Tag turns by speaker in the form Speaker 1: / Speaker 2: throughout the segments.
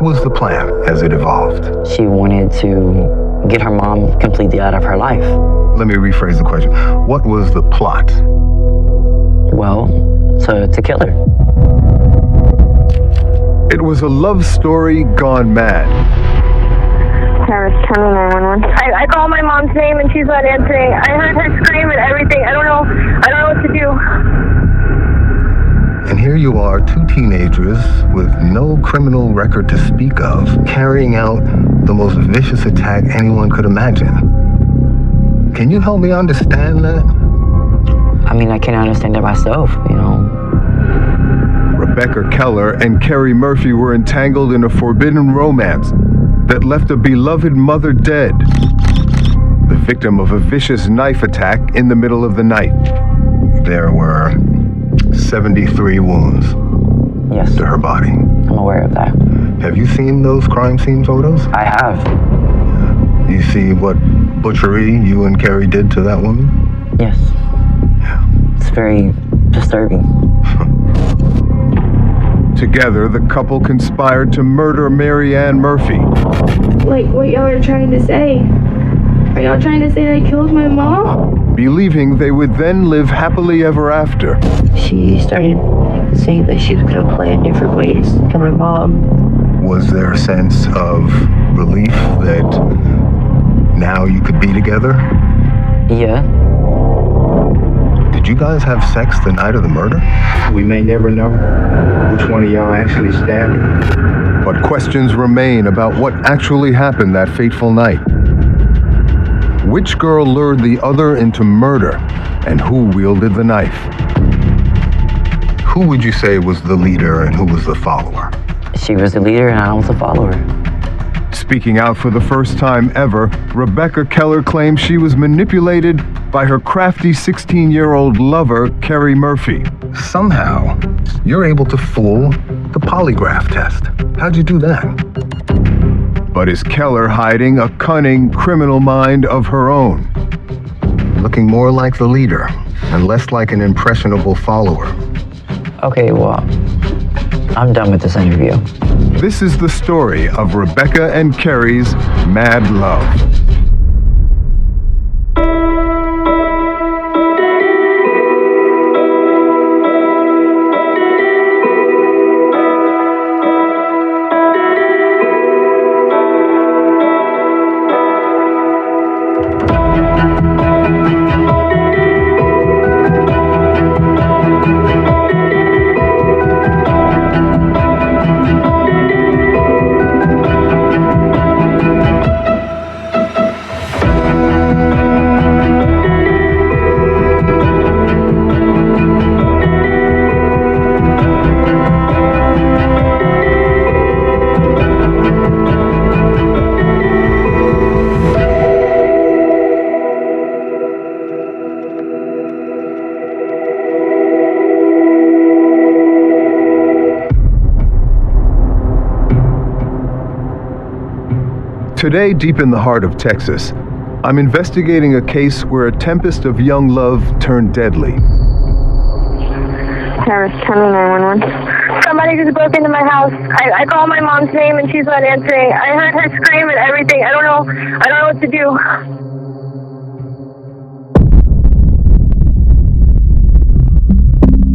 Speaker 1: What was the plan as it evolved?
Speaker 2: She wanted to get her mom completely out of her life.
Speaker 1: Let me rephrase the question. What was the plot?
Speaker 2: Well, to kill her.
Speaker 1: It was a love story gone mad.
Speaker 3: Paris, tell me 911. I called my mom's name and she's not answering. I heard her scream and everything. I don't know what to do.
Speaker 1: And here you are, two teenagers with no criminal record to speak of, carrying out the most vicious attack anyone could imagine. Can you help me understand that?
Speaker 2: I mean, I can't understand it myself, you know.
Speaker 1: Rebecca Keller and Kerry Murphy were entangled in a forbidden romance that left a beloved mother dead, the victim of a vicious knife attack in the middle of the night. There were 73 wounds
Speaker 2: Yes,
Speaker 1: to her body.
Speaker 2: I'm aware of that.
Speaker 1: Have you seen those crime scene photos?
Speaker 2: I have.
Speaker 1: You see what butchery you and Kerry did to that woman?
Speaker 2: Yes. It's very disturbing.
Speaker 1: Together, the couple conspired to murder Mary Ann Murphy.
Speaker 4: Like what y'all are trying to say? Are y'all trying to say I killed my mom?
Speaker 1: Believing they would then live happily ever after.
Speaker 5: She started saying that she was going to plan different ways to kill my mom.
Speaker 1: Was there a sense of relief that now you could be together?
Speaker 2: Yeah.
Speaker 1: Did you guys have sex the night of the murder?
Speaker 6: We may never know which one of y'all actually stabbed her.
Speaker 1: But questions remain about what actually happened that fateful night. Which girl lured the other into murder, and who wielded the knife? Who would you say was the leader and who was the follower?
Speaker 2: She was the leader and I was the follower.
Speaker 1: Speaking out for the first time ever, Rebecca Keller claims she was manipulated by her crafty 16-year-old lover, Kerry Murphy. Somehow, you're able to fool the polygraph test. How'd you do that? But is Keller hiding a cunning criminal mind of her own? Looking more like the leader and less like an impressionable follower.
Speaker 2: Okay, well, I'm done with this interview.
Speaker 1: This is the story of Rebecca and Kerry's mad love. Today, deep in the heart of Texas, I'm investigating a case where a tempest of young love turned deadly.
Speaker 3: Paris, tell me 911. Somebody just broke into my house. I called my mom's name and she's not answering. I heard her scream and everything. I don't know what to do.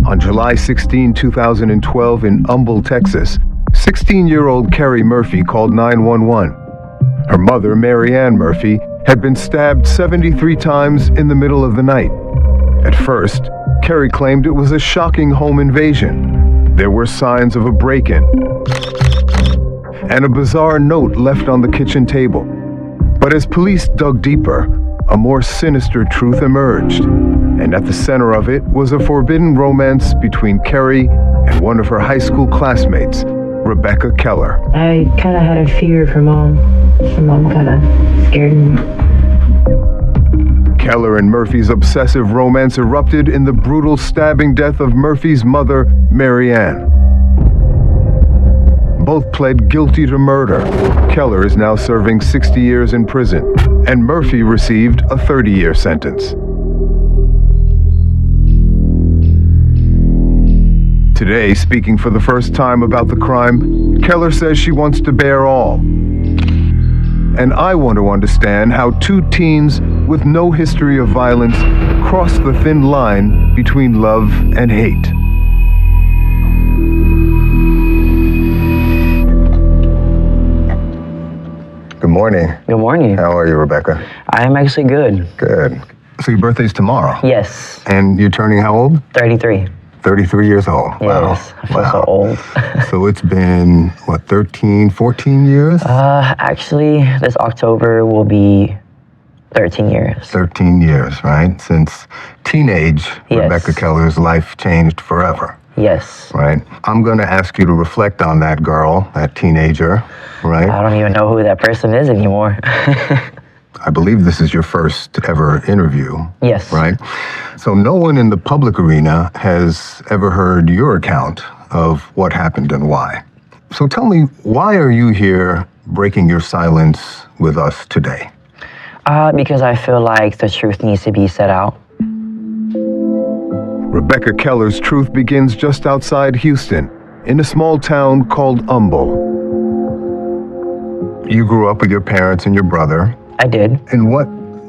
Speaker 1: On July 16, 2012, in Humble, Texas, 16-year-old Kerry Murphy called 911. Her mother, Mary Ann Murphy, had been stabbed 73 times in the middle of the night. At first, Kerry claimed it was a shocking home invasion. There were signs of a break-in and a bizarre note left on the kitchen table. But as police dug deeper, a more sinister truth emerged. And at the center of it was a forbidden romance between Kerry and one of her high school classmates, Rebecca Keller.
Speaker 5: I kind of had a fear of her mom. Her mom kind of scared me.
Speaker 1: Keller and Murphy's obsessive romance erupted in the brutal stabbing death of Murphy's mother, Mary Ann. Both pled guilty to murder. Keller is now serving 60 years in prison, and Murphy received a 30-year sentence. Today, speaking for the first time about the crime, Keller says she wants to bear all. And I want to understand how two teens with no history of violence cross the thin line between love and hate. Good morning.
Speaker 2: Good morning.
Speaker 1: How are you, Rebecca?
Speaker 2: I am actually good.
Speaker 1: Good. So your birthday's tomorrow?
Speaker 2: Yes.
Speaker 1: And you're turning how old?
Speaker 2: 33.
Speaker 1: 33 years old.
Speaker 2: Yes.
Speaker 1: Wow.
Speaker 2: I feel so old.
Speaker 1: So it's been, 13, 14 years?
Speaker 2: Actually, this October will be 13 years.
Speaker 1: 13 years, right? Since teenage,
Speaker 2: Yes.
Speaker 1: Rebecca Keller's life changed forever,
Speaker 2: Yes.
Speaker 1: right? I'm going to ask you to reflect on that girl, that teenager, right?
Speaker 2: I don't even know who that person is anymore.
Speaker 1: I believe this is your first ever interview,
Speaker 2: Yes.
Speaker 1: right? So no one in the public arena has ever heard your account of what happened and why. So tell me, why are you here breaking your silence with us today?
Speaker 2: Because I feel like the truth needs to be set out.
Speaker 1: Rebecca Keller's truth begins just outside Houston, in a small town called Humble. You grew up with your parents and your brother
Speaker 2: I did.
Speaker 1: in what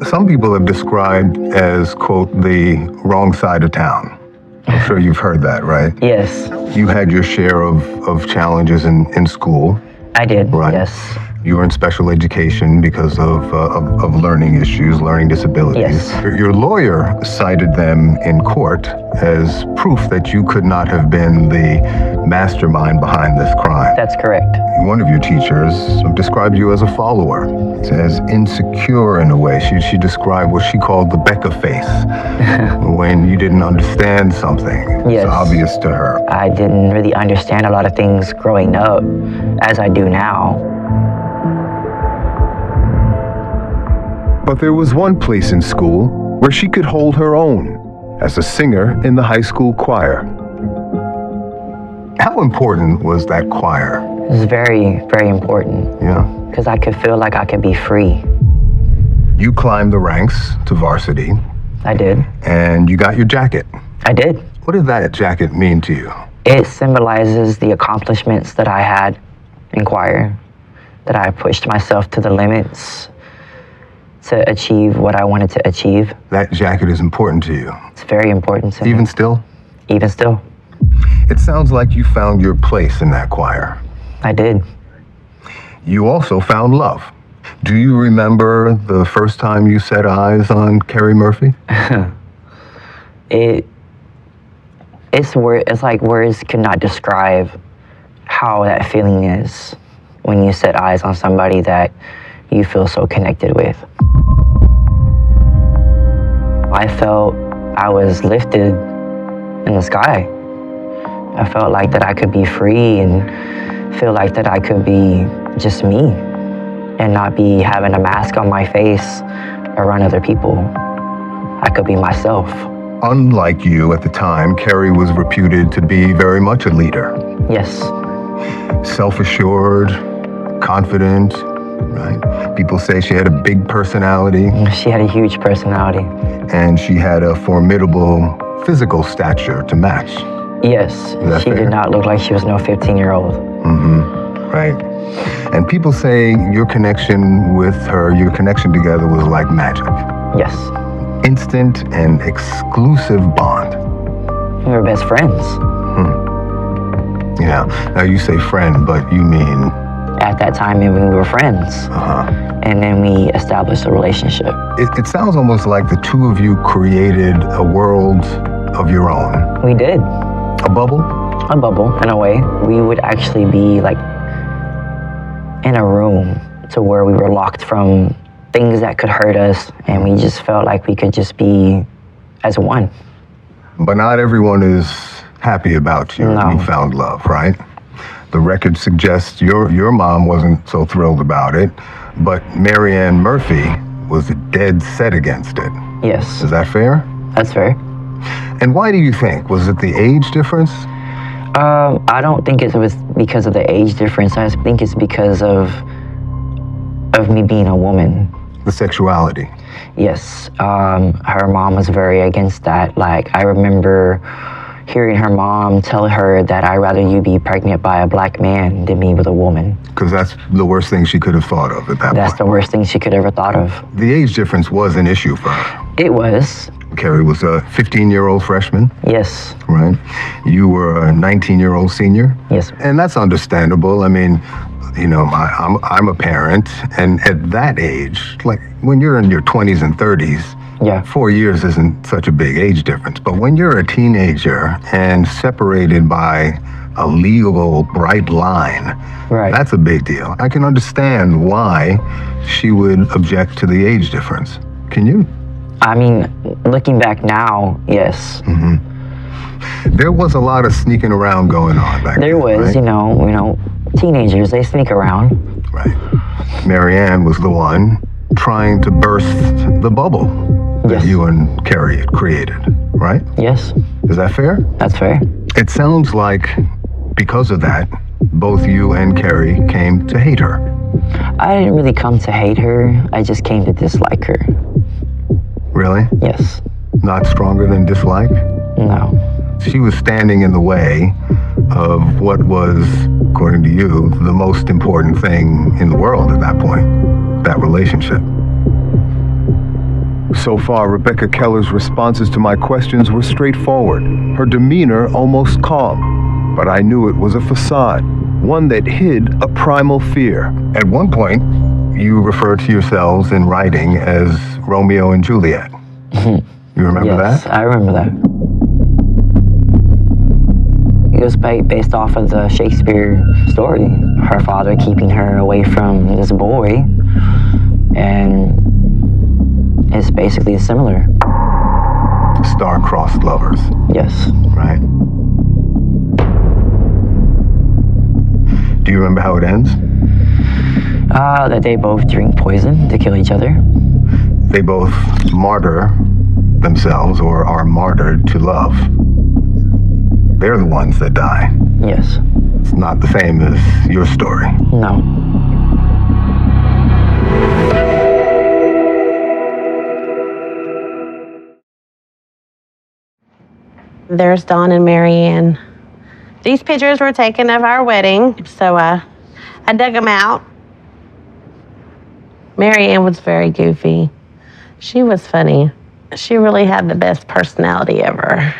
Speaker 1: some people have described as, quote, the wrong side of town. I'm sure you've heard that, right?
Speaker 2: Yes.
Speaker 1: You had your share of challenges in school.
Speaker 2: I did.
Speaker 1: Right.
Speaker 2: Yes.
Speaker 1: You were in special education because of learning issues, learning disabilities.
Speaker 2: Yes.
Speaker 1: Your lawyer cited them in court as proof that you could not have been the mastermind behind this crime.
Speaker 2: That's correct.
Speaker 1: One of your teachers described you as a follower, as insecure in a way. She described what she called the Becca face, when you didn't understand something.
Speaker 2: Yes.
Speaker 1: It's obvious to her.
Speaker 2: I didn't really understand a lot of things growing up as I do now.
Speaker 1: But there was one place in school where she could hold her own as a singer in the high school choir. How important was that choir?
Speaker 2: It was very, very important
Speaker 1: Yeah.
Speaker 2: because I could feel like I could be free.
Speaker 1: You climbed the ranks to varsity
Speaker 2: I did.
Speaker 1: and you got your jacket.
Speaker 2: I did.
Speaker 1: What did that jacket mean to you?
Speaker 2: It symbolizes the accomplishments that I had in choir, that I pushed myself to the limits to achieve what I wanted to achieve.
Speaker 1: That jacket is important to you.
Speaker 2: It's very important to
Speaker 1: Even
Speaker 2: me.
Speaker 1: still?
Speaker 2: Even still,
Speaker 1: It sounds like you found your place in that choir.
Speaker 2: I did.
Speaker 1: You also found love. Do you remember the first time you set eyes on Carrie Murphy?
Speaker 2: It's like words cannot describe how that feeling is when you set eyes on somebody that you feel so connected with. I felt I was lifted in the sky. I felt like that I could be free and feel like that I could be just me and not be having a mask on my face around other people. I could be myself.
Speaker 1: Unlike you at the time, Carrie was reputed to be very much a leader.
Speaker 2: Yes,
Speaker 1: Self-assured, confident, right? People say she had a big personality
Speaker 2: she had a huge personality.
Speaker 1: and she had a formidable physical stature to match.
Speaker 2: Yes,
Speaker 1: that
Speaker 2: she
Speaker 1: fair?
Speaker 2: did not look like she was no 15-year-old.
Speaker 1: Right. And people say your connection with her, your connection together was like magic.
Speaker 2: Yes,
Speaker 1: Instant and exclusive bond.
Speaker 2: we were best friends.
Speaker 1: Yeah. Now you say friend, but you mean,
Speaker 2: At that time, we were friends. And then we established a relationship.
Speaker 1: it sounds almost like the two of you created a world of your own.
Speaker 2: We did.
Speaker 1: A bubble?
Speaker 2: A bubble, in a way. We would actually be like in a room to where we were locked from things that could hurt us, and we just felt like we could just be as one.
Speaker 1: But not everyone is happy about your
Speaker 2: No.
Speaker 1: newfound love, right? The record suggests your mom wasn't so thrilled about it, but Marianne Murphy was dead set against it.
Speaker 2: Yes,
Speaker 1: Is that fair?
Speaker 2: that's fair.
Speaker 1: And why do you think? Was it the age difference?
Speaker 2: I don't think it was because of the age difference. I think it's because of me being a woman.
Speaker 1: The sexuality?
Speaker 2: Yes, her mom was very against that. Like, I remember hearing her mom tell her that I'd rather you be pregnant by a black man than me with a woman.
Speaker 1: Because that's the worst thing she could have thought of at that
Speaker 2: That's
Speaker 1: point.
Speaker 2: the worst thing she could ever thought of.
Speaker 1: The age difference was an issue for her.
Speaker 2: It was.
Speaker 1: Carrie was a 15-year-old freshman,
Speaker 2: Yes.
Speaker 1: right? You were a 19-year-old senior.
Speaker 2: Yes.
Speaker 1: And that's understandable. I mean, you know, I'm a parent, and at that age, like when you're in your 20s and 30s,
Speaker 2: Yeah.
Speaker 1: 4 years isn't such a big age difference. But when you're a teenager and separated by a legal bright line,
Speaker 2: Right.
Speaker 1: that's a big deal. I can understand why she would object to the age difference. Can you?
Speaker 2: I mean, looking back now, yes.
Speaker 1: There was a lot of sneaking around going on back
Speaker 2: There
Speaker 1: then,
Speaker 2: was,
Speaker 1: right?
Speaker 2: you know, teenagers, they sneak around.
Speaker 1: Right. Marianne was the one trying to burst the bubble that
Speaker 2: Yes.
Speaker 1: you and Carrie had created, right?
Speaker 2: Yes,
Speaker 1: Is that fair?
Speaker 2: that's fair.
Speaker 1: It sounds like because of that, both you and Carrie came to hate her.
Speaker 2: I didn't really come to hate her. I just came to dislike her.
Speaker 1: Really?
Speaker 2: Yes.
Speaker 1: Not stronger than dislike?
Speaker 2: No.
Speaker 1: She was standing in the way of what was, according to you, the most important thing in the world at that point, that relationship. So far, Rebecca Keller's responses to my questions were straightforward, her demeanor almost calm. But I knew it was a facade, one that hid a primal fear. At one point, you referred to yourselves in writing as Romeo and Juliet. You remember
Speaker 2: Yes,
Speaker 1: that?
Speaker 2: I remember that. It was based off of the Shakespeare story. Her father keeping her away from this boy, and it's basically similar.
Speaker 1: Star-crossed lovers,
Speaker 2: Yes.
Speaker 1: right? Do you remember how it ends?
Speaker 2: That they both drink poison to kill each other.
Speaker 1: They both martyr themselves or are martyred to love. They're the ones that die.
Speaker 2: Yes.
Speaker 1: It's not the same as your story.
Speaker 2: No.
Speaker 7: There's Dawn and Marianne. These pictures were taken of our wedding, so I dug them out. Marianne was very goofy. She was funny. She really had the best personality ever.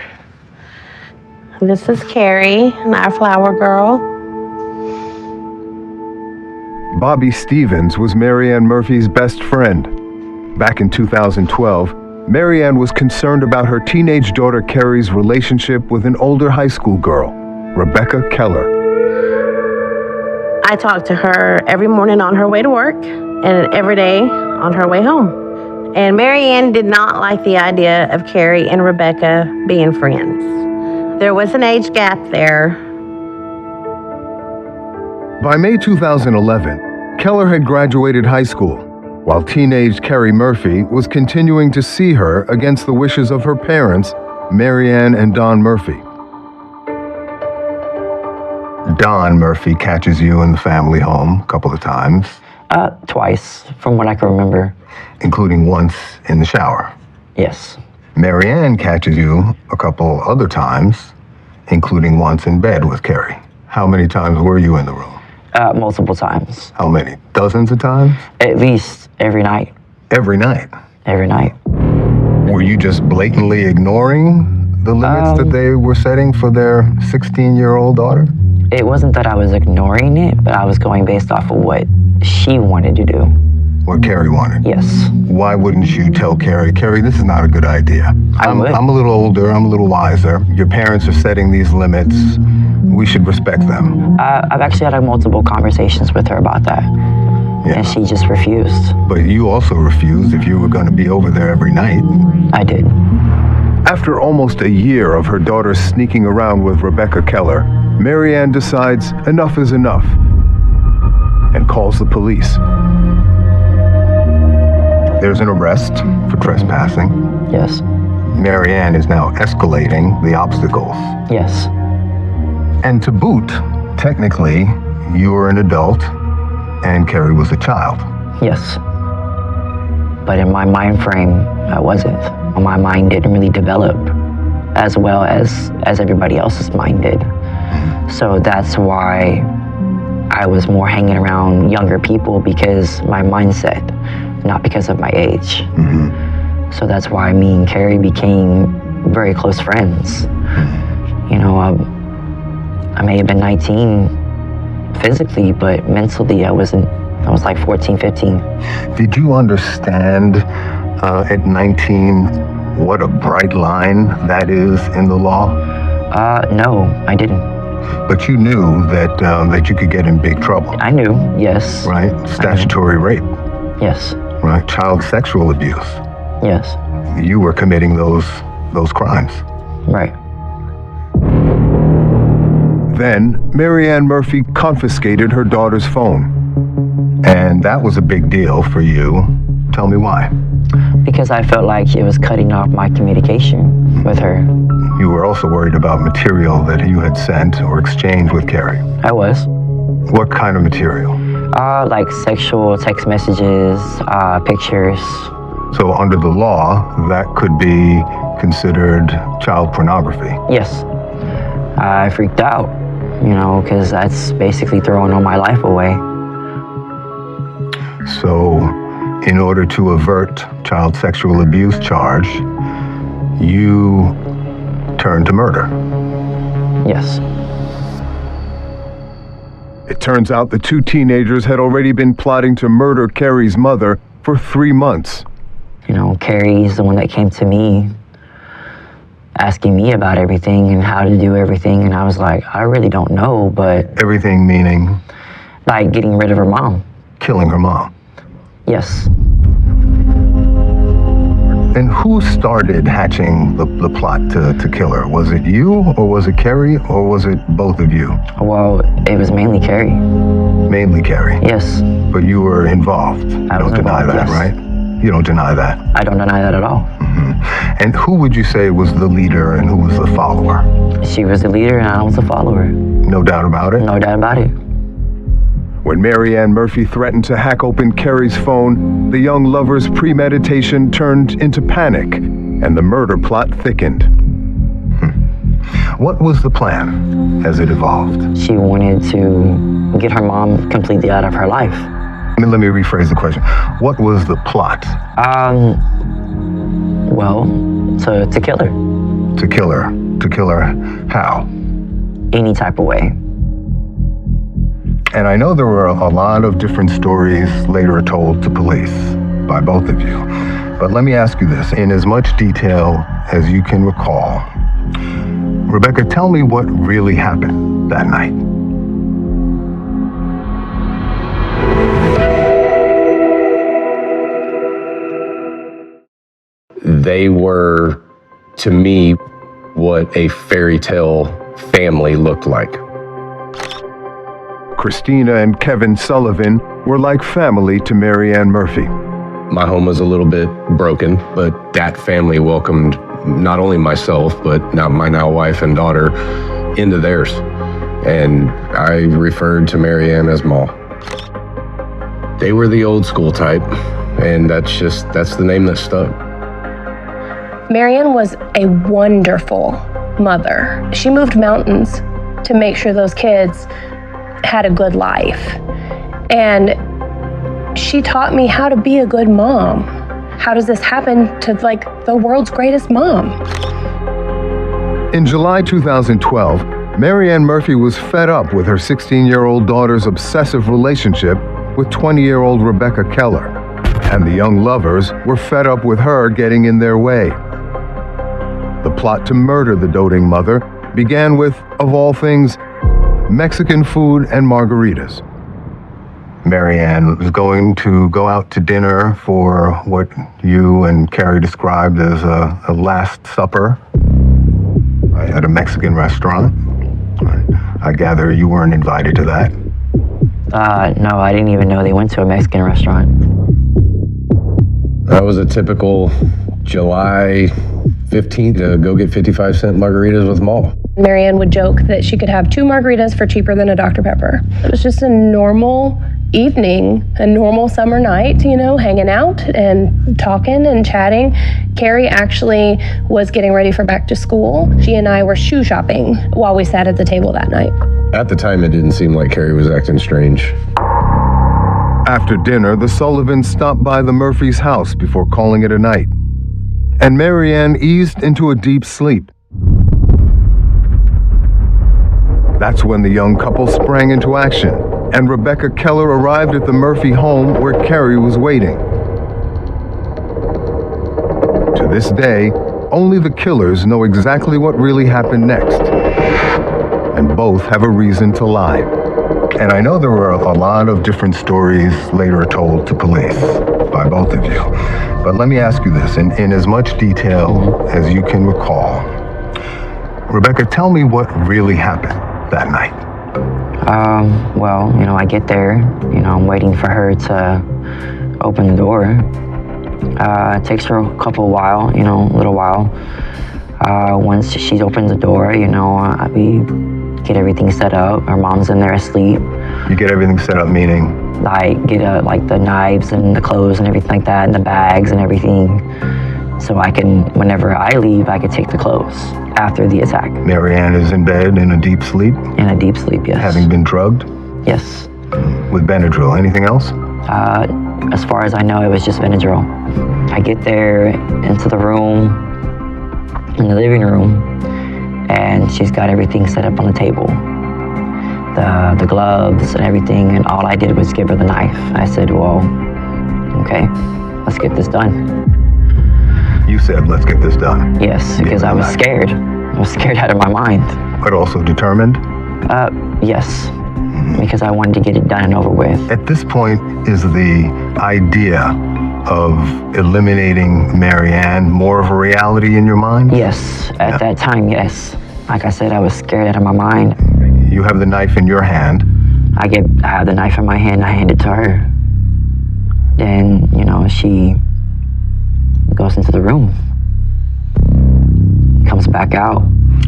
Speaker 7: This is Carrie, and our flower girl.
Speaker 1: Bobby Stevens was Marianne Murphy's best friend. Back in 2012, Marianne was concerned about her teenage daughter Carrie's relationship with an older high school girl, Rebecca Keller.
Speaker 7: I talked to her every morning on her way to work and every day on her way home. And Marianne did not like the idea of Carrie and Rebecca being friends. There was an age gap there.
Speaker 1: By May 2011, Keller had graduated high school, while teenage Carrie Murphy was continuing to see her against the wishes of her parents, Marianne and Don Murphy. Don Murphy catches you in the family home a couple of times,
Speaker 2: Twice, from what I can remember.
Speaker 1: including once in the shower.
Speaker 2: Yes.
Speaker 1: Marianne catches you a couple other times, including once in bed with Carrie. How many times were you in the room?
Speaker 2: Multiple times.
Speaker 1: How many? Dozens of times?
Speaker 2: At least every night.
Speaker 1: Every night.
Speaker 2: Every night.
Speaker 1: Were you just blatantly ignoring the limits that they were setting for their 16-year-old daughter?
Speaker 2: It wasn't that I was ignoring it, but I was going based off of what she wanted to do.
Speaker 1: What Carrie wanted?
Speaker 2: Yes.
Speaker 1: Why wouldn't you tell Carrie, this is not a good idea. I'm a little older, I'm a little wiser. Your parents are setting these limits. We should respect them.
Speaker 2: I've actually had multiple conversations with her about that.
Speaker 1: Yeah.
Speaker 2: And she just refused.
Speaker 1: But you also refused if you were going to be over there every night.
Speaker 2: I did.
Speaker 1: After almost a year of her daughter sneaking around with Rebecca Keller, Marianne decides enough is enough and calls the police. There's an arrest for trespassing.
Speaker 2: Yes.
Speaker 1: Marianne is now escalating the obstacles.
Speaker 2: Yes.
Speaker 1: And to boot, technically, you were an adult and Carrie was a child.
Speaker 2: Yes. But in my mind frame, I wasn't. My mind didn't really develop as well as everybody else's mind did. So that's why I was more hanging around younger people, because my mindset, not because of my age. So that's why me and Carrie became very close friends. You know, I may have been 19 physically, but mentally I was like 14, 15.
Speaker 1: Did you understand at 19 what a bright line that is in the law?
Speaker 2: No, I didn't.
Speaker 1: But you knew that you could get in big trouble.
Speaker 2: I knew, yes.
Speaker 1: Right? Statutory rape.
Speaker 2: Yes.
Speaker 1: Right? Child sexual abuse.
Speaker 2: Yes.
Speaker 1: You were committing those crimes.
Speaker 2: Right.
Speaker 1: Then, Mary Ann Murphy confiscated her daughter's phone. And that was a big deal for you. Tell me why.
Speaker 2: Because I felt like it was cutting off my communication with her.
Speaker 1: You were also worried about material that you had sent or exchanged with Carrie.
Speaker 2: I was.
Speaker 1: What kind of material?
Speaker 2: Like sexual text messages, pictures.
Speaker 1: So under the law, that could be considered child pornography.
Speaker 2: Yes. I freaked out, you know, because that's basically throwing all my life away.
Speaker 1: So in order to avert child sexual abuse charge, you turned to murder.
Speaker 2: Yes.
Speaker 1: It turns out the two teenagers had already been plotting to murder Carrie's mother for 3 months.
Speaker 2: You know, Carrie's the one that came to me asking me about everything and how to do everything, and I was like, I really don't know, but...
Speaker 1: Everything meaning?
Speaker 2: Like getting rid of her mom.
Speaker 1: Killing her mom.
Speaker 2: Yes.
Speaker 1: And who started hatching the plot to kill her? Was it you, or was it Carrie, or was it both of you?
Speaker 2: Well, it was mainly Carrie.
Speaker 1: Mainly Carrie?
Speaker 2: Yes.
Speaker 1: But you were involved.
Speaker 2: I was
Speaker 1: don't deny
Speaker 2: involved,
Speaker 1: that,
Speaker 2: yes.
Speaker 1: right? You don't deny that.
Speaker 2: I don't deny that at all.
Speaker 1: And who would you say was the leader and who was the follower?
Speaker 2: She was the leader and I was the follower.
Speaker 1: No doubt about it?
Speaker 2: No doubt about it.
Speaker 1: When Mary Ann Murphy threatened to hack open Carrie's phone, the young lovers' premeditation turned into panic, and the murder plot thickened. What was the plan as it evolved?
Speaker 2: She wanted to get her mom completely out of her life.
Speaker 1: Let me rephrase the question. What was the plot?
Speaker 2: Well, to kill her.
Speaker 1: To kill her? To kill her how?
Speaker 2: Any type of way.
Speaker 1: And I know there were a lot of different stories later told to police by both of you. But let me ask you this, in as much detail as you can recall. Rebecca, tell me what really happened that night.
Speaker 8: They were, to me, what a fairy tale family looked like.
Speaker 1: Christina and Kevin Sullivan were like family to Mary Ann Murphy.
Speaker 8: My home was a little bit broken, but that family welcomed not only myself, but my now wife and daughter into theirs. And I referred to Mary Ann as Ma. They were the old school type, and that's the name that stuck.
Speaker 9: Mary Ann was a wonderful mother. She moved mountains to make sure those kids had a good life. And she taught me how to be a good mom. How does this happen to like the world's greatest mom?
Speaker 1: In July 2012, Mary Ann Murphy was fed up with her 16-year-old daughter's obsessive relationship with 20-year-old Rebecca Keller. And the young lovers were fed up with her getting in their way. The plot to murder the doting mother began with, of all things, Mexican food and margaritas. Mary Ann was going to go out to dinner for what you and Carrie described as a last supper at a Mexican restaurant. I gather you weren't invited to that.
Speaker 2: No, I didn't even know they went to a Mexican restaurant.
Speaker 8: That was a typical July 15th to go get 55-cent margaritas with Ma.
Speaker 9: Mary Ann would joke that she could have 2 margaritas for cheaper than a Dr. Pepper. It was just a normal evening, a normal summer night, hanging out and talking and chatting, Carrie actually was getting ready for back to school. She and I were shoe shopping while we sat at the table that night.
Speaker 8: At the time, it didn't seem like Carrie was acting strange.
Speaker 1: After dinner, the Sullivans stopped by the Murphys' house before calling it a night, and Marianne eased into a deep sleep. That's when the young couple sprang into action, and Rebecca Keller arrived at the Murphy home where Carrie was waiting. To this day, only the killers know exactly what really happened next, and both have a reason to lie. And I know there were a lot of different stories later told to police by both of you, but let me ask you this in as much detail as you can recall. Rebecca, tell me what really happened that night.
Speaker 2: Well, I get there, I'm waiting for her to open the door. It takes her a little while. Once she opens the door, we get everything set up. Her mom's in there asleep.
Speaker 1: You get everything set up, meaning?
Speaker 2: Like, get the knives and the clothes and everything like that, and the bags and everything. So I can, whenever I leave, I can take the clothes after the attack.
Speaker 1: Marianne is in bed in a deep sleep?
Speaker 2: In a deep sleep, yes.
Speaker 1: Having been drugged?
Speaker 2: Yes.
Speaker 1: With Benadryl. Anything else?
Speaker 2: As far as I know, it was just Benadryl. I get there into the room, in the living room, and she's got everything set up on the table. The gloves and everything, and all I did was give her the knife. I said, well, okay, let's get this done.
Speaker 1: You said, let's get this done.
Speaker 2: Yes, because I was scared. I was scared out of my mind.
Speaker 1: But also determined?
Speaker 2: Yes, because I wanted to get it done and over with.
Speaker 1: At this point, is the idea of eliminating Marianne more of a reality in your mind?
Speaker 2: Yes, at that time, yes. Like I said, I was scared out of my mind.
Speaker 1: You have the knife in your hand.
Speaker 2: I have the knife in my hand, I hand it to her. Then, she goes into the room, comes back out.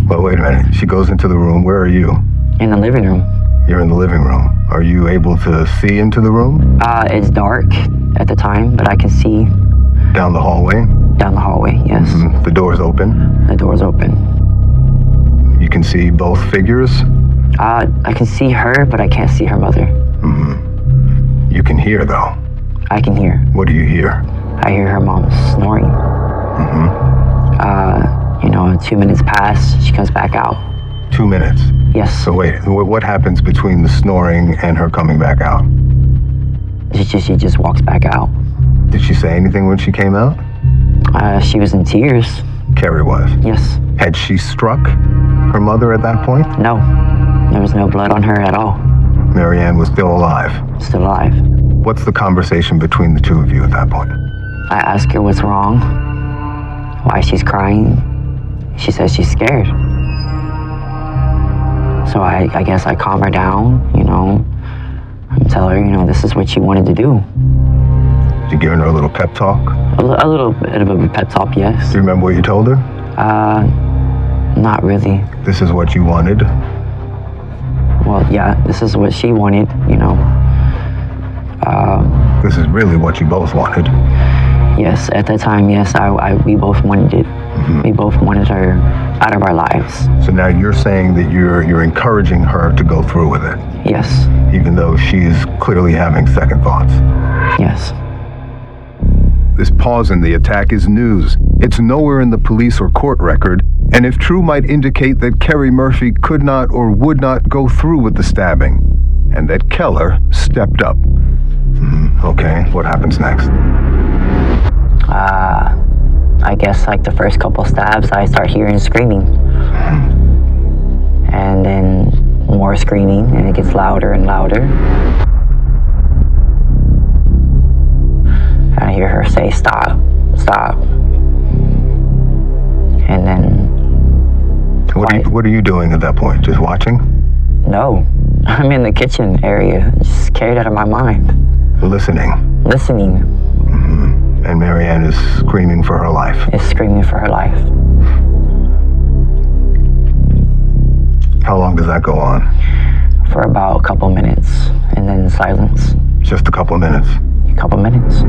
Speaker 1: Well, wait a minute. She goes into the room. Where are you?
Speaker 2: In the living room.
Speaker 1: You're in the living room. Are you able to see into the room?
Speaker 2: It's dark at the time, but I can see.
Speaker 1: Down the hallway?
Speaker 2: Down the hallway, yes.
Speaker 1: Mm-hmm. The door's open?
Speaker 2: The door's open.
Speaker 1: You can see both figures?
Speaker 2: I can see her, but I can't see her mother.
Speaker 1: Mm-hmm. You can hear, though?
Speaker 2: I can hear.
Speaker 1: What do you hear?
Speaker 2: I hear her mom snoring.
Speaker 1: Mm-hmm.
Speaker 2: 2 minutes pass, she comes back out.
Speaker 1: 2 minutes?
Speaker 2: Yes.
Speaker 1: So wait, what happens between the snoring and her coming back out?
Speaker 2: She just walks back out.
Speaker 1: Did she say anything when she came out?
Speaker 2: She was in tears.
Speaker 1: Carrie was?
Speaker 2: Yes.
Speaker 1: Had she struck her mother at that point?
Speaker 2: No. There was no blood on her at all.
Speaker 1: Marianne was still alive?
Speaker 2: Still alive.
Speaker 1: What's the conversation between the two of you at that point?
Speaker 2: I ask her what's wrong, why she's crying. She says she's scared. So I guess I calm her down, and tell her, this is what she wanted to do.
Speaker 1: You giving her a little pep talk?
Speaker 2: A little bit of a pep talk, yes.
Speaker 1: Do you remember what you told her?
Speaker 2: Not really.
Speaker 1: This is what you wanted?
Speaker 2: Well, yeah, this is what she wanted,
Speaker 1: This is really what you both wanted?
Speaker 2: Yes, at that time, yes, we both wanted it. Mm-hmm. We both wanted her out of our lives.
Speaker 1: So now you're saying that you're encouraging her to go through with it?
Speaker 2: Yes.
Speaker 1: Even though she's clearly having second thoughts?
Speaker 2: Yes.
Speaker 1: This pause in the attack is news. It's nowhere in the police or court record, and if true, might indicate that Carrie Murphy could not or would not go through with the stabbing, and that Keller stepped up. Okay, what happens next?
Speaker 2: I guess like the first couple stabs, I start hearing screaming. And then more screaming, and it gets louder and louder. I hear her say, stop, stop. And then...
Speaker 1: What are you doing at that point? Just watching?
Speaker 2: No, I'm in the kitchen area, just scared out of my mind.
Speaker 1: Listening?
Speaker 2: Listening.
Speaker 1: Mm-hmm. And Marianne is screaming for her life?
Speaker 2: Is screaming for her life.
Speaker 1: How long does that go on?
Speaker 2: For about a couple minutes, and then silence.
Speaker 1: Just a couple of minutes.
Speaker 2: A couple minutes.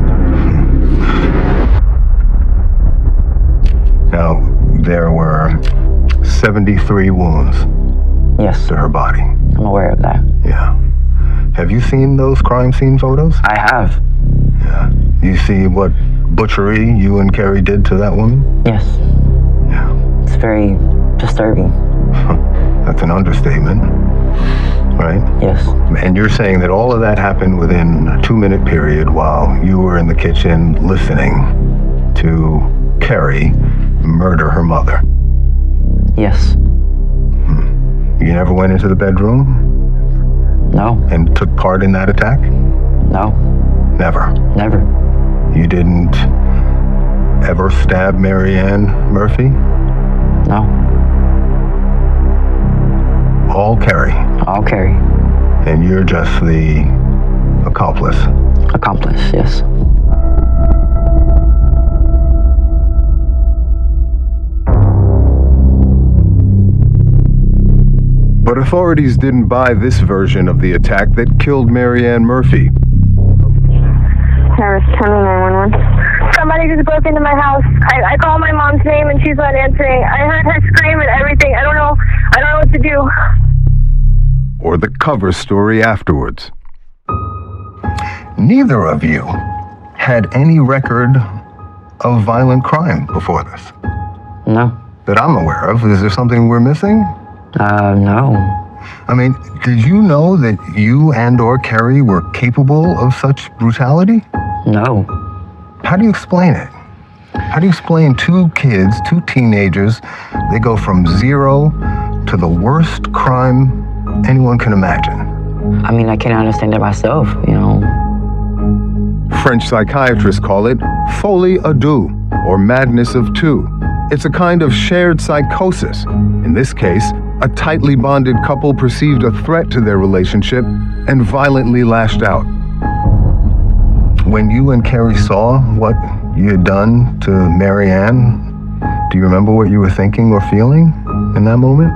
Speaker 1: Now, there were 73 wounds
Speaker 2: Yes,
Speaker 1: to her body.
Speaker 2: I'm aware of that.
Speaker 1: Yeah. Have you seen those crime scene photos?
Speaker 2: I have.
Speaker 1: Yeah. You see what butchery you and Carrie did to that woman?
Speaker 2: Yes.
Speaker 1: Yeah.
Speaker 2: It's very disturbing.
Speaker 1: That's an understatement, right?
Speaker 2: Yes.
Speaker 1: And you're saying that all of that happened within a 2-minute period while you were in the kitchen listening to Carrie murder her mother.
Speaker 2: Yes.
Speaker 1: You never went into the bedroom
Speaker 2: No.
Speaker 1: and took part in that attack?
Speaker 2: No.
Speaker 1: Never.
Speaker 2: Never.
Speaker 1: You didn't ever stab Mary Ann Murphy?
Speaker 2: No.
Speaker 1: All Carrie.
Speaker 2: I'll carry.
Speaker 1: And you're just the accomplice.
Speaker 2: Accomplice, yes.
Speaker 1: But authorities didn't buy this version of the attack that killed Mary Ann Murphy.
Speaker 3: Harris County 911. Somebody just broke into my house. I called my mom's name and she's not answering. I heard her scream and everything. I don't know what to do.
Speaker 1: Or the cover story afterwards. Neither of you had any record of violent crime before this
Speaker 2: No.
Speaker 1: that I'm aware of. Is there something we're missing?
Speaker 2: No.
Speaker 1: I mean, did you know that you and/or Carrie were capable of such brutality?
Speaker 2: No.
Speaker 1: How do you explain it? How do you explain two kids, two teenagers, they go from zero to the worst crime anyone can imagine?
Speaker 2: I mean, I can't understand it myself, you know.
Speaker 1: French psychiatrists call it folie à deux, or madness of two. It's a kind of shared psychosis. In this case, a tightly bonded couple perceived a threat to their relationship and violently lashed out. When you and Carrie saw what you had done to Mary Ann, do you remember what you were thinking or feeling in that moment?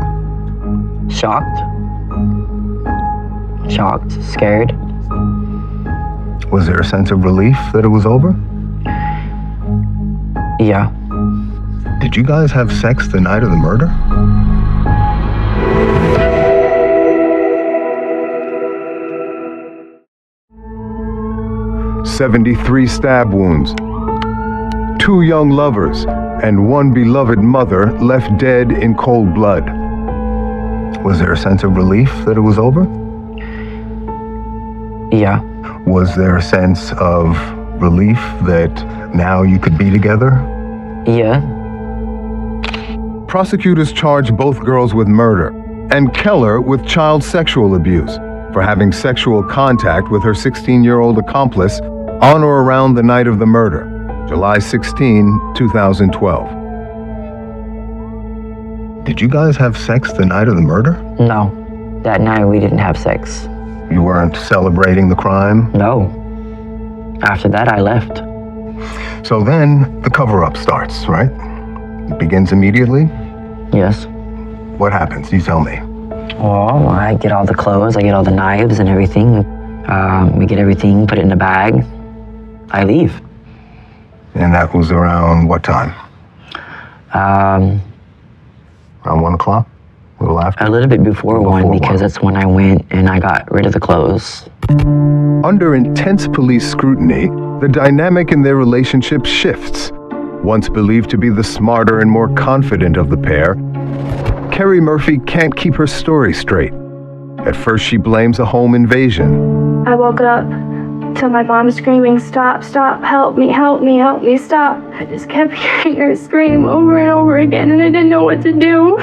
Speaker 2: Shocked. Shocked, scared.
Speaker 1: Was there a sense of relief that it was over?
Speaker 2: Yeah.
Speaker 1: Did you guys have sex the night of the murder? "73 stab wounds, 2 young lovers, and 1 beloved mother left dead in cold blood." Was there a sense of relief that it was over?
Speaker 2: Yeah.
Speaker 1: Was there a sense of relief that now you could be together?
Speaker 2: Yeah.
Speaker 1: Prosecutors charged both girls with murder and Keller with child sexual abuse for having sexual contact with her 16-year-old accomplice on or around the night of the murder, July 16, 2012. Did you guys have sex the night of the murder?
Speaker 2: No. That night we didn't have sex.
Speaker 1: You weren't celebrating the crime?
Speaker 2: No. After that, I left.
Speaker 1: So then the cover-up starts, right? It begins immediately?
Speaker 2: Yes.
Speaker 1: What happens? You tell me.
Speaker 2: Well, I get all the clothes, I get all the knives and everything. We get everything, put it in a bag. I leave.
Speaker 1: And that was around what time? Around 1 o'clock? A little after?
Speaker 2: A little bit before 1, because that's when I went and I got rid of the clothes.
Speaker 1: Under intense police scrutiny, the dynamic in their relationship shifts. Once believed to be the smarter and more confident of the pair, Carrie Murphy can't keep her story straight. At first, she blames a home invasion.
Speaker 4: I woke up to my mom screaming, "Stop, stop, help me, help me, help me, stop." I just kept hearing her scream over and over again, and I didn't know what to do.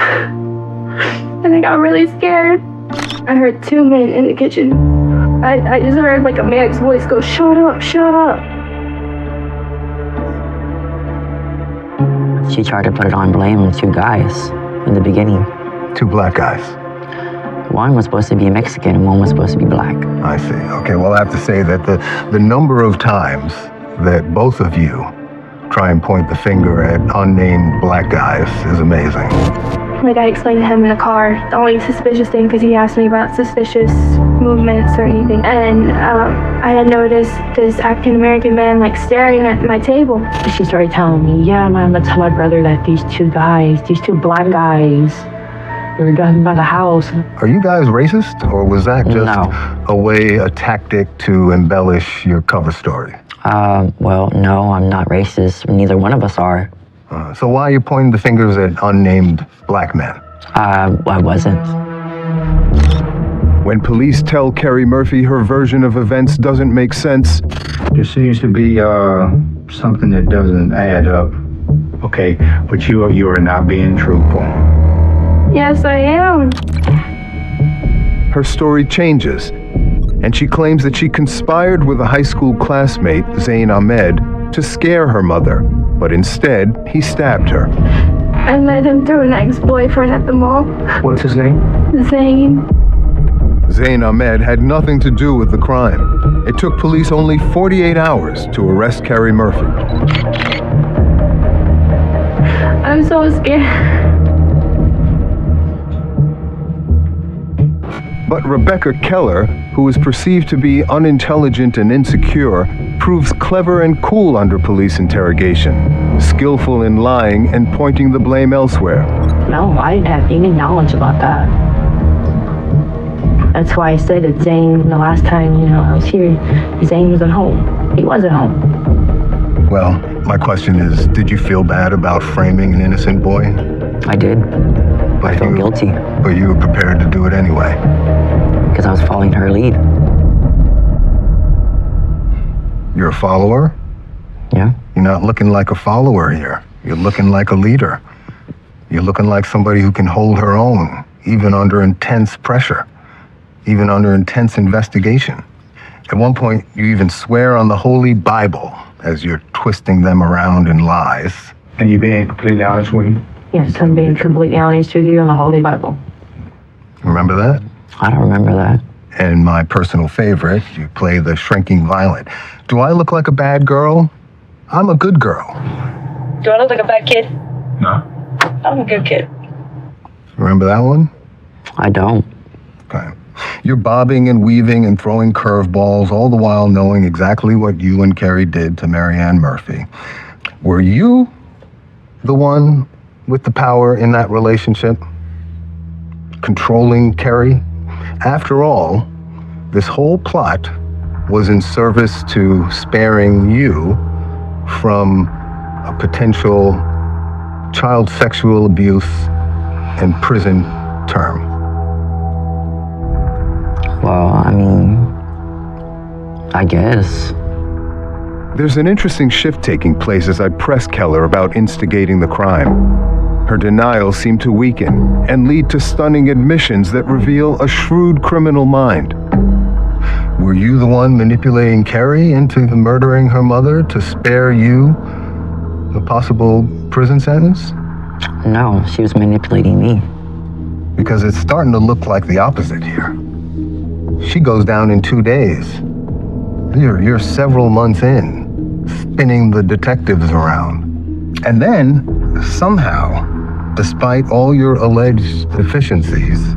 Speaker 4: And I got really scared. I heard 2 men in the kitchen. I just heard like a man's voice go, "Shut up, shut up."
Speaker 2: She tried to put it on blame on 2 guys in the beginning.
Speaker 1: 2 black guys.
Speaker 2: One was supposed to be Mexican and one was supposed to be black.
Speaker 1: I see. Okay, well, I have to say that the number of times that both of you try and point the finger at unnamed black guys is amazing.
Speaker 4: like I explained to him in the car, the only suspicious thing, because he asked me about suspicious movements or anything. And I had noticed this African-American man like staring at my table.
Speaker 5: She started telling me, yeah, I'm gonna tell my brother that these two black guys, they were driving by the house.
Speaker 1: Are you guys racist, or was that just a tactic to embellish your cover story?
Speaker 2: Well, no, I'm not racist. Neither one of us are.
Speaker 1: So why are you pointing the fingers at unnamed black men?
Speaker 2: I wasn't.
Speaker 1: When police tell Kerry Murphy her version of events doesn't make sense,
Speaker 6: There seems to be something that doesn't add up. Okay, but you are not being truthful.
Speaker 4: Yes, I am.
Speaker 1: her story changes, and she claims that she conspired with a high school classmate, Zain Ahmed, to scare her mother, but instead, he stabbed her.
Speaker 4: I met him through an ex-boyfriend at the mall.
Speaker 6: What's his name?
Speaker 4: Zain.
Speaker 1: Zain Ahmed had nothing to do with the crime. It took police only 48 hours to arrest Kerry Murphy.
Speaker 4: I'm so scared.
Speaker 1: But Rebecca Keller, who is perceived to be unintelligent and insecure, proves clever and cool under police interrogation, skillful in lying and pointing the blame elsewhere.
Speaker 5: No, I didn't have any knowledge about that. That's why I said that Zain, the last time, I was here, Zain wasn't home. He wasn't home.
Speaker 1: Well, my question is, did you feel bad about framing an innocent boy?
Speaker 2: I did. I felt guilty.
Speaker 1: But you were prepared to do it anyway?
Speaker 2: Because I was following her lead.
Speaker 1: You're a follower?
Speaker 2: Yeah.
Speaker 1: You're not looking like a follower here. You're looking like a leader. You're looking like somebody who can hold her own, even under intense pressure, even under intense investigation. At one point, you even swear on the Holy Bible as you're twisting them around in lies.
Speaker 6: And you being completely honest with me?
Speaker 5: Yes, I'm being completely honest with you on the Holy Bible.
Speaker 1: Remember that?
Speaker 2: I don't remember that.
Speaker 1: And my personal favorite, you play the shrinking violet. Do I look like a bad girl? I'm a good girl.
Speaker 5: Do I look like a bad kid?
Speaker 6: No.
Speaker 5: I'm a good kid.
Speaker 1: Remember that one?
Speaker 2: I don't.
Speaker 1: Okay. You're bobbing and weaving and throwing curveballs, all the while knowing exactly what you and Kerry did to Marianne Murphy. Were you the one with the power in that relationship? Controlling Kerry? After all, this whole plot was in service to sparing you from a potential child sexual abuse and prison term.
Speaker 2: Well, I mean, I guess.
Speaker 1: There's an interesting shift taking place as I press Keller about instigating the crime. Her denials seem to weaken and lead to stunning admissions that reveal a shrewd criminal mind. Were you the one manipulating Kerry into murdering her mother to spare you a possible prison sentence?
Speaker 2: No, she was manipulating me.
Speaker 1: Because it's starting to look like the opposite here. She goes down in 2 days. You're several months in, spinning the detectives around. And then, somehow, despite all your alleged deficiencies,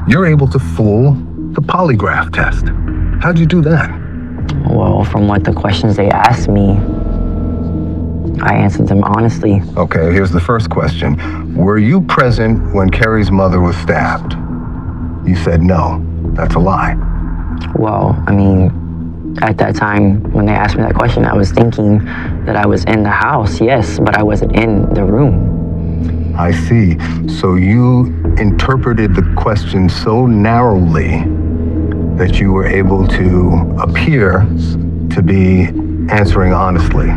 Speaker 1: you're able to fool the polygraph test. How'd you do that?
Speaker 2: Well, from what the questions they asked me, I answered them honestly.
Speaker 1: Okay, here's the first question. Were you present when Kerry's mother was stabbed? You said no. That's a lie.
Speaker 2: Well, I mean, at that time, when they asked me that question, I was thinking that I was in the house, yes, but I wasn't in the room.
Speaker 1: I see. So you interpreted the question so narrowly that you were able to appear to be answering honestly.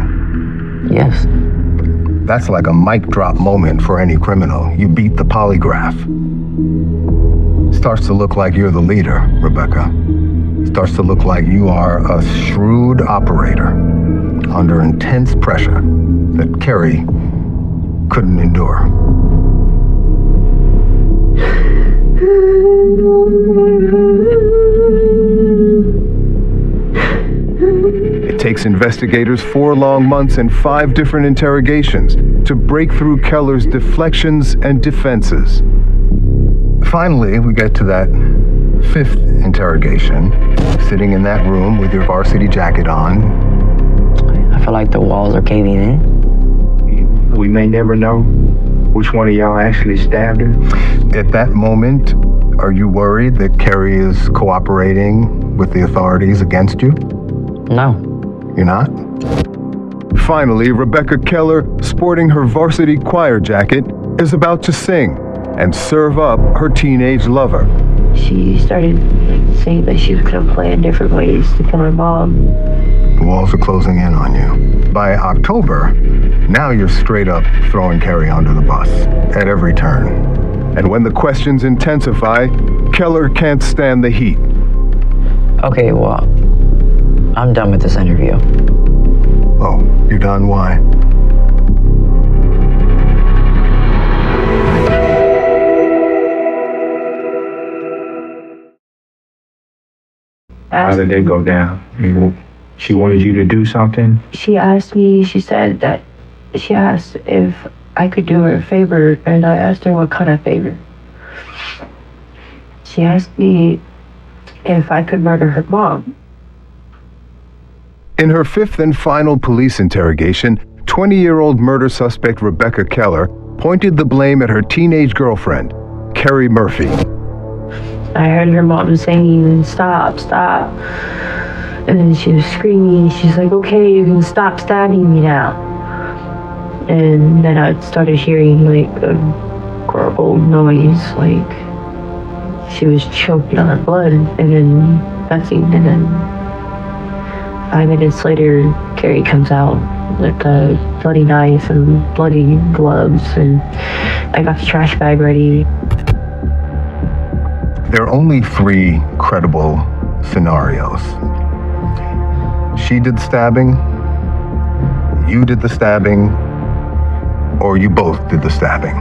Speaker 2: Yes.
Speaker 1: That's like a mic drop moment for any criminal. You beat the polygraph. Starts to look like you're the leader, Rebecca. Starts to look like you are a shrewd operator under intense pressure that Kerry couldn't endure. It takes investigators 4 long months and 5 different interrogations to break through Keller's deflections and defenses. Finally, we get to that fifth interrogation, sitting in that room with your varsity jacket on.
Speaker 2: I feel like the walls are caving in.
Speaker 6: We may never know which one of y'all actually stabbed her.
Speaker 1: At that moment, are you worried that Carrie is cooperating with the authorities against you?
Speaker 2: No.
Speaker 1: You're not? Finally, Rebecca Keller, sporting her varsity choir jacket, is about to sing and serve up her teenage lover.
Speaker 5: She started saying that she was going to plan different ways to kill her mom.
Speaker 1: The walls are closing in on you. By October, now you're straight up throwing Carrie under the bus at every turn. And when the questions intensify, Keller can't stand the heat.
Speaker 2: Okay, well, I'm done with this interview.
Speaker 1: Oh, you're done? Why?
Speaker 6: How did that go down? She wanted you to do something?
Speaker 5: She asked me, she said that she asked if I could do her a favor, and I asked her what kind of favor. She asked me if I could murder her mom.
Speaker 1: In her fifth and final police interrogation, 20-year-old murder suspect Rebecca Keller pointed the blame at her teenage girlfriend, Carrie Murphy.
Speaker 5: I heard her mom saying, "Stop, stop." And then she was screaming. She's like, "Okay, you can stop stabbing me now." And then I started hearing like a gargled noise, like she was choking on her blood, and then nothing. And then 5 minutes later, Carrie comes out with a bloody knife and bloody gloves, and I got the trash bag ready.
Speaker 1: There are only 3 credible scenarios. She did the stabbing, you did the stabbing, or you both did the stabbing.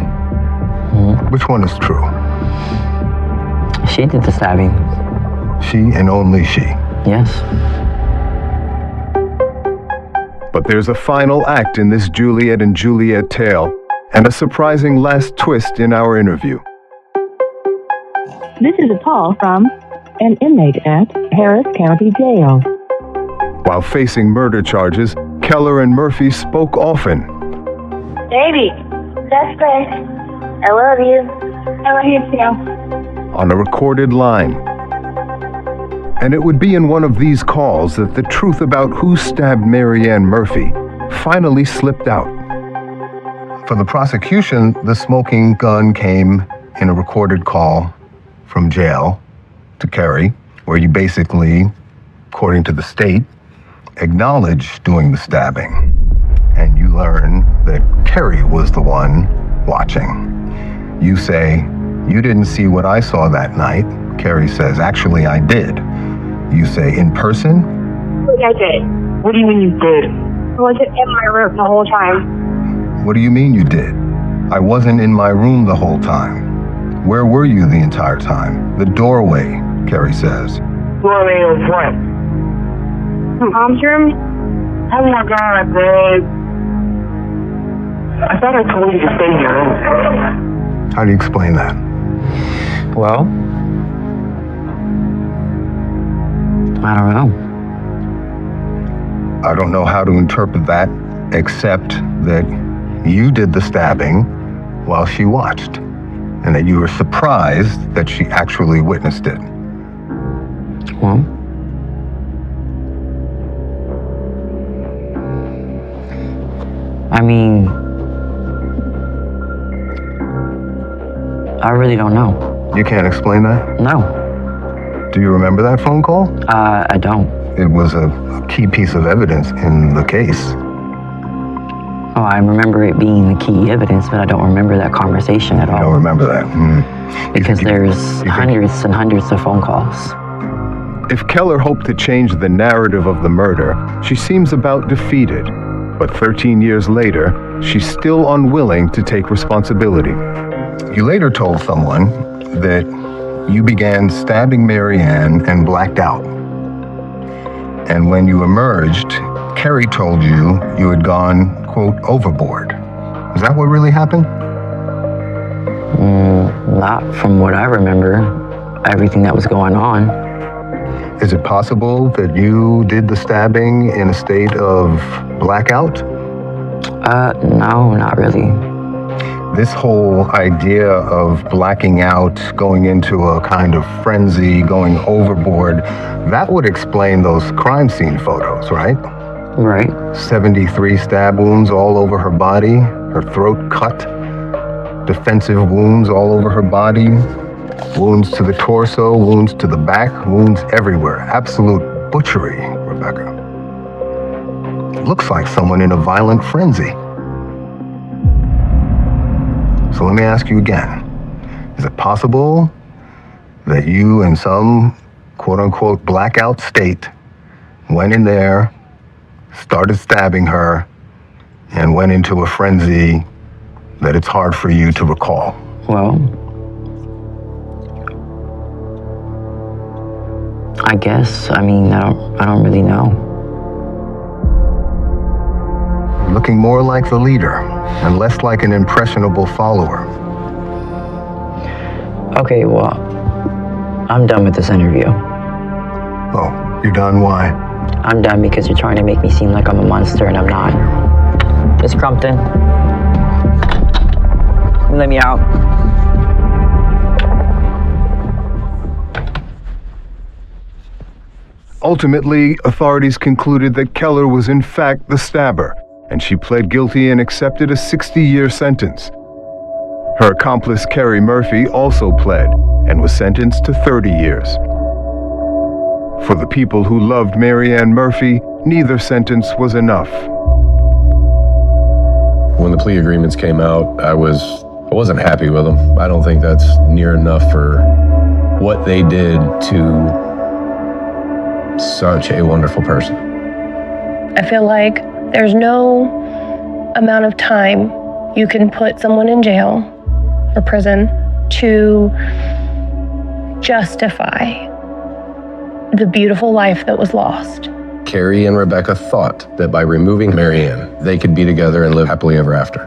Speaker 1: Which one is true?
Speaker 2: She did the stabbing.
Speaker 1: She and only she.
Speaker 2: Yes.
Speaker 1: But there's a final act in this Juliet and Juliet tale, and a surprising last twist in our interview.
Speaker 10: This is a call from an inmate at Harris County Jail.
Speaker 1: While facing murder charges, Keller and Murphy spoke often.
Speaker 3: Baby, that's great. I love you. I love you too.
Speaker 1: On a recorded line. And it would be in one of these calls that the truth about who stabbed Mary Ann Murphy finally slipped out. For the prosecution, the smoking gun came in a recorded call from jail to Carrie, where you basically, according to the state, acknowledge doing the stabbing. And you learn that Carrie was the one watching. You say, "You didn't see what I saw that night." Carrie says, "Actually, I did." You say, "In person?"
Speaker 3: I did.
Speaker 6: What do you mean you did?
Speaker 3: I wasn't in my room the whole time.
Speaker 1: "What do you mean you did?" "I wasn't in my room the whole time." "Where were you the entire time?" "The doorway," Carrie says.
Speaker 6: Doorway of what?
Speaker 3: Mom's room?
Speaker 6: Oh my God, babe. I thought I told you to stay in your room.
Speaker 1: How do you explain that?
Speaker 2: Well, I don't know.
Speaker 1: I don't know how to interpret that, except that you did the stabbing while she watched, and that you were surprised that she actually witnessed it.
Speaker 2: Well, I mean, I really don't know.
Speaker 1: You can't explain that?
Speaker 2: No.
Speaker 1: Do you remember that phone call?
Speaker 2: I don't.
Speaker 1: It was a key piece of evidence in the case.
Speaker 2: Oh, I remember it being the key evidence, but I don't remember that conversation at all.
Speaker 1: I don't remember that.
Speaker 2: Because there's hundreds and hundreds of phone calls.
Speaker 1: If Keller hoped to change the narrative of the murder, she seems about defeated. But 13 years later, she's still unwilling to take responsibility. You later told someone that you began stabbing Mary Ann and blacked out. And when you emerged, Carrie told you you had gone, quote, overboard. Is that what really happened?
Speaker 2: Not from what I remember, everything that was going on.
Speaker 1: Is it possible that you did the stabbing in a state of blackout?
Speaker 2: No, not really.
Speaker 1: This whole idea of blacking out, going into a kind of frenzy, going overboard, that would explain those crime scene photos, right?
Speaker 2: Right.
Speaker 1: 73 stab wounds all over her body, her throat cut, defensive wounds all over her body, wounds to the torso, wounds to the back, wounds everywhere. Absolute butchery, Rebecca. Looks like someone in a violent frenzy. So let me ask you again. Is it possible that you, in some quote-unquote blackout state, went in there, started stabbing her, and went into a frenzy that it's hard for you to recall?
Speaker 2: Well, I guess. I mean, I don't really know.
Speaker 1: Looking more like the leader and less like an impressionable follower.
Speaker 2: Okay, well, I'm done with this interview.
Speaker 1: Oh, you're done? Why?
Speaker 2: I'm done because you're trying to make me seem like I'm a monster and I'm not. Miss Crumpton, let me out.
Speaker 1: Ultimately, authorities concluded that Keller was in fact the stabber, and she pled guilty and accepted a 60-year sentence. Her accomplice, Carrie Murphy, also pled and was sentenced to 30 years. For the people who loved Mary Ann Murphy, neither sentence was enough.
Speaker 8: When the plea agreements came out, I wasn't happy with them. I don't think that's near enough for what they did to such a wonderful person.
Speaker 9: I feel like there's no amount of time you can put someone in jail or prison to justify the beautiful life that was lost.
Speaker 8: Carrie and Rebecca thought that by removing Mary Ann, they could be together and live happily ever after.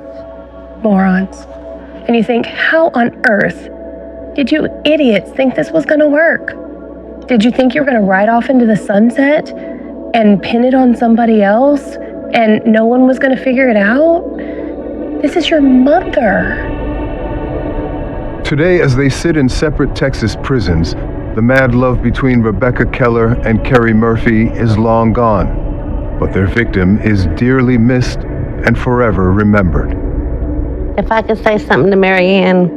Speaker 9: Morons. And you think, how on earth did you idiots think this was going to work? Did you think you were going to ride off into the sunset and pin it on somebody else and no one was going to figure it out? This is your mother.
Speaker 1: Today, as they sit in separate Texas prisons, the mad love between Rebecca Keller and Carrie Murphy is long gone, but their victim is dearly missed and forever remembered.
Speaker 7: If I could say something to Mary Ann,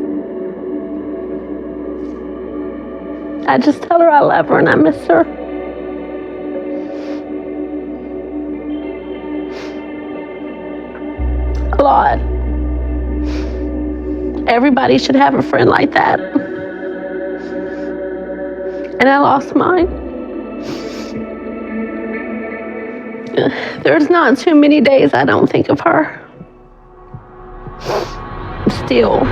Speaker 7: I'd just tell her I love her and I miss her. A lot. Everybody should have a friend like that. And I lost mine. There's not too many days I don't think of her. Still.